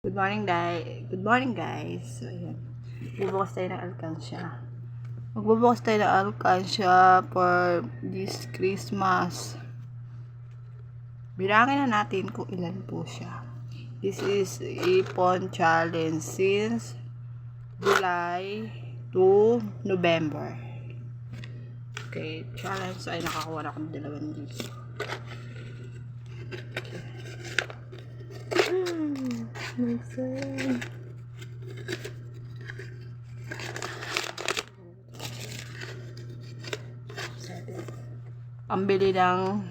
Good morning guys. So, ayan. Magbubukas tayo ng alkansya. Magbubukas tayo ng alkansya for this Christmas. Bilangin na natin kung ilan po siya. This is Ipon Challenge since July to November. Okay, challenge ay nakakuha na akong 2 dito. Pambili ng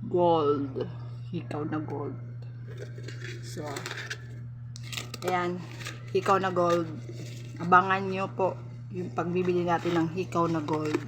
gold, hikaw na gold. So, ayan, hikaw na gold. Abangan nyo po yung pagbibili natin ng hikaw na gold.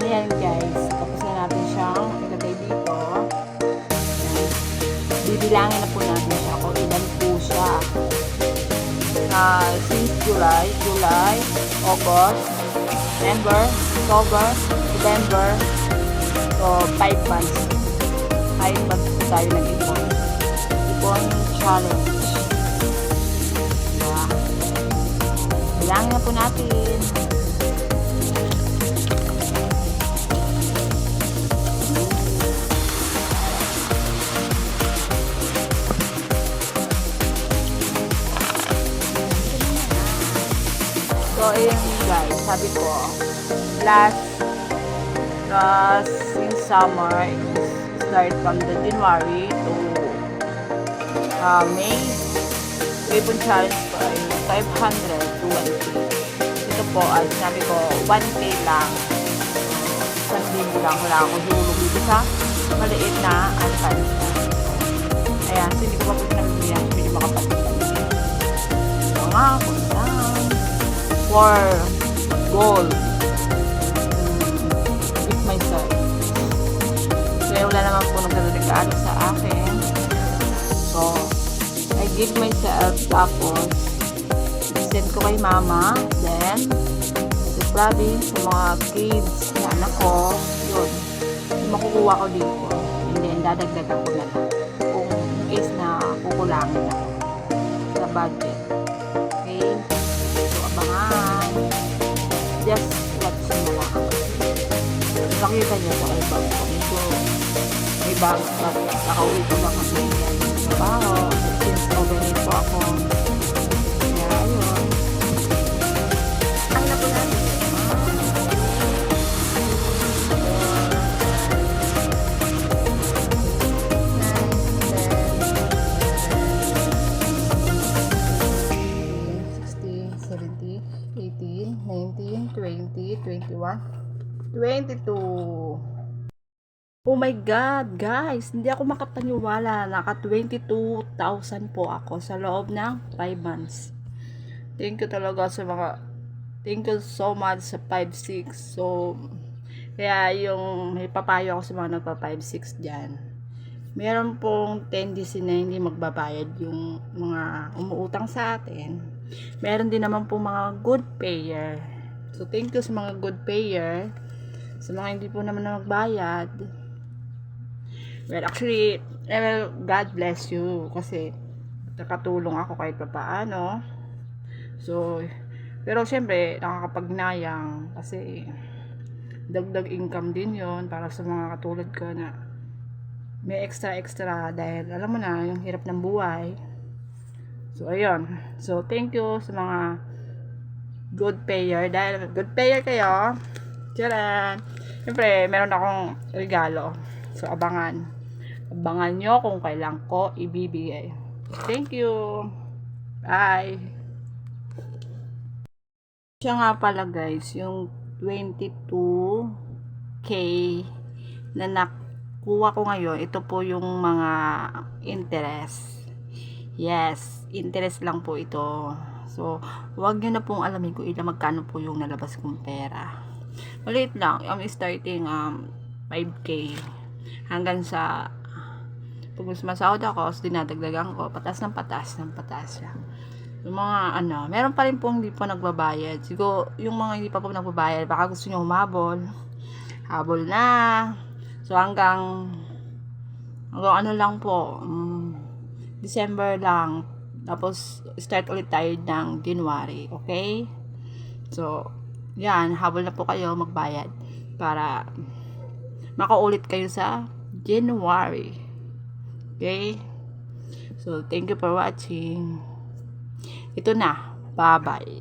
Ayan guys, tapos na natin siyang ilagay dito. Bibilangin na po natin siya kung ilan po siya. Since July, August, September, October, November, so 5 months. 5 months po tayo nag-ipon. Ipon challenge. Bilangin na po natin. So, ayun guys, sabi ko, last since summer, start from the January to May, Ipon Challenge ko ay 500 to 1K. Ito po, ay sabi ko, 1K lang. Isang libo lang, wala akong hulog dito sa maliit na alkansya. Ayan, so hindi ko pa po pinamilihan, hindi makapagpapalito. So nga, for gold with myself. So, wala naman po nagregalo sa akin. So, I give myself, tapos send ko kay mama, then so, probably sa mga kids na anak ko, yun, yung makukuha ko dito, and then dadagdagan ko na lang kung in case na kukulangin ako sa budget. Okay? Abangan. Just watch na lang. Nakita niyo sa may bag ko. Ito, may bag. Nakauwi ko lang kasi yan. Trabaho. Since overnight po ako. Kaya, ayun. Ang na po natin. $20, $21, $22. Oh my God, guys, hindi ako makapaniwala. Naka 22,000 po ako sa loob ng 5 months. Thank you talaga sa mga, thank you so much sa 5-6. So, kaya yung may papayo ako sa mga nagpa 5-6 dyan. Meron pong tendency na hindi magbabayad yung mga umuutang sa atin. Meron din naman pong mga good payer. So, thank you sa mga good payer. Sa mga hindi po naman na magbayad. Well, actually, God bless you. Kasi, nakatulong ako kahit pa paano. So, pero syempre, nakakapagnayang. Kasi, dagdag income din yon para sa mga katulad ko na may extra dahil alam mo na, yung hirap ng buhay. So, ayun. So, thank you sa mga good payer. Dahil good payer kayo, tcharan! Siyempre, meron akong regalo. So, abangan. Abangan nyo kung kailan ko ibibigay. Thank you. Bye. Siya nga pala guys, yung 22K na nakuha ko ngayon, ito po yung mga interest. Yes, interest lang po ito. So, wag nyo na pong alamin kung ilang magkano po yung nalabas kong pera. Maliit lang. I'm starting 5K hanggang sa pag mas masahod ako, so dinadagdagan ko, patas ng patas siya. Yung mga meron pa rin pong hindi pa nagbabayad. Siguro, yung mga hindi pa po nagbabayad, baka gusto nyo humabol. Habol na. So, hanggang lang po, December lang. Tapos, start ulit tayo ng January. Okay? So, yan, habol na po kayo magbayad para makaulit kayo sa January. Okay? So, thank you for watching. Ito na. Bye-bye.